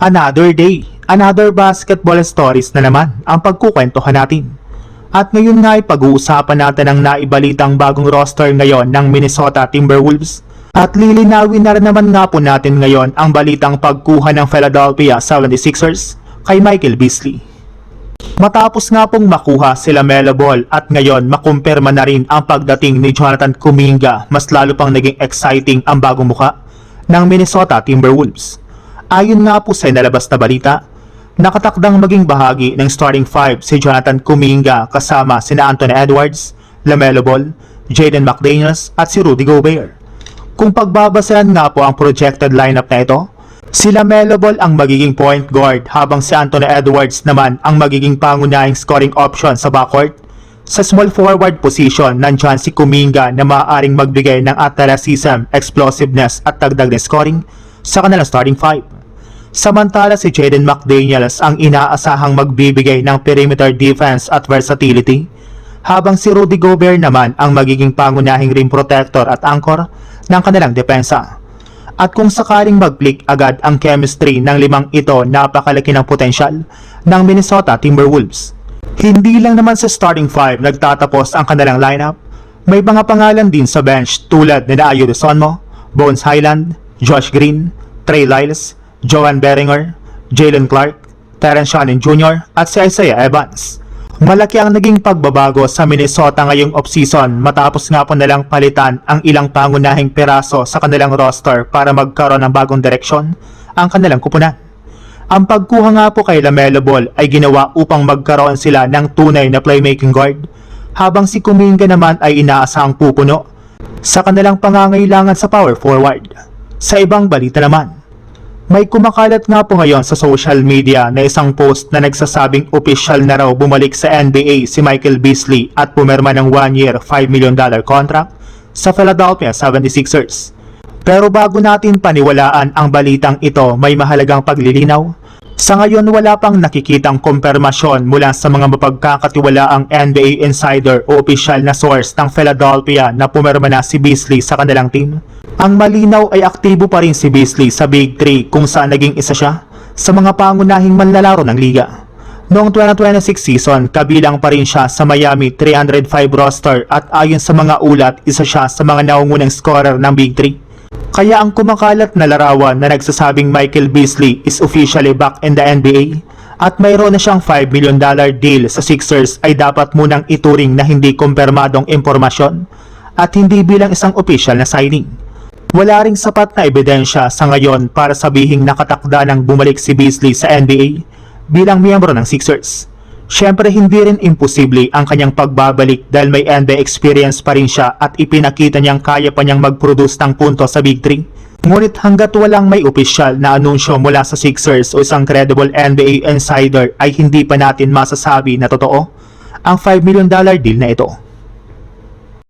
Another day, another basketball stories na naman ang pagkukwentuhan natin. At ngayon nga ay pag-uusapan natin ang naibalitang bagong roster ngayon ng Minnesota Timberwolves. At lilinawin na rin naman nga po natin ngayon ang balitang pagkuha ng Philadelphia 76ers kay Michael Beasley. Matapos nga pong makuha sila Melo Ball at ngayon makumpirma na rin ang pagdating ni Jonathan Kuminga, mas lalo pang naging exciting ang bagong muka ng Minnesota Timberwolves. Ayon nga po sa inalabas na balita, nakatakdang maging bahagi ng starting five si Jonathan Kuminga kasama sina Anthony Edwards, LaMelo Ball, Jaden McDaniels at si Rudy Gobert. Kung pagbabasahan nga po ang projected lineup na ito, si LaMelo Ball ang magiging point guard habang si Anthony Edwards naman ang magiging pangunahing scoring option sa backcourt. Sa small forward position, nandyan si Kuminga na maaaring magbigay ng athleticism, explosiveness at dagdag na scoring sa kanilang starting five. Samantala si Jaden McDaniels ang inaasahang magbibigay ng perimeter defense at versatility, habang si Rudy Gobert naman ang magiging pangunahing rim protector at anchor ng kanilang depensa. At kung sakaling mag-click agad ang chemistry ng limang ito, napakalaki ng potensyal ng Minnesota Timberwolves. Hindi lang naman sa starting five nagtatapos ang kanilang lineup, may mga pangalan din sa bench tulad ni Ayo Dosunmu, Bones Hyland, Josh Green, Trey Lyles, Joan Beringer, Jalen Clark, Terrence Shannon Jr. at si Isaiah Evans. Malaki ang naging pagbabago sa Minnesota ngayong offseason matapos nga po nalang palitan ang ilang pangunahing piraso sa kanilang roster para magkaroon ng bagong direksyon ang kanilang kupunan. Ang pagkuha nga po kay LaMelo Ball ay ginawa upang magkaroon sila ng tunay na playmaking guard, habang si Kuminga naman ay inaasahang pupuno sa kanilang pangangailangan sa power forward. Sa ibang balita naman, may kumakalat nga po ngayon sa social media na isang post na nagsasabing opisyal na raw bumalik sa NBA si Michael Beasley at pumirma ng 1-year $5 million contract sa Philadelphia 76ers. Pero bago natin paniwalaan ang balitang ito, may mahalagang paglilinaw. Sa ngayon wala pang nakikitang kumpirmasyon mula sa mga mapagkakatiwalaang NBA insider o opisyal na source ng Philadelphia na pumirma na si Beasley sa kanilang team. Ang malinaw ay aktibo pa rin si Beasley sa Big 3 kung saan naging isa siya sa mga pangunahing manlalaro ng liga. Noong 2026 season, kabilang pa rin siya sa Miami 305 roster at ayon sa mga ulat, isa siya sa mga naungunang scorer ng Big 3. Kaya ang kumakalat na larawan na nagsasabing Michael Beasley is officially back in the NBA at mayroon na siyang $5 million deal sa Sixers ay dapat munang ituring na hindi kumpirmadong impormasyon at hindi bilang isang official na signing. Wala ring sapat na ebidensya sa ngayon para sabihing nakatakda ng bumalik si Beasley sa NBA bilang miyembro ng Sixers. Siyempre hindi rin imposible ang kanyang pagbabalik dahil may NBA experience pa rin siya at ipinakita niyang kaya pa niyang mag-produce ng punto sa Big 3. Ngunit hanggat walang may opisyal na anunsyo mula sa Sixers o isang credible NBA insider ay hindi pa natin masasabi na totoo ang $5 million deal na ito.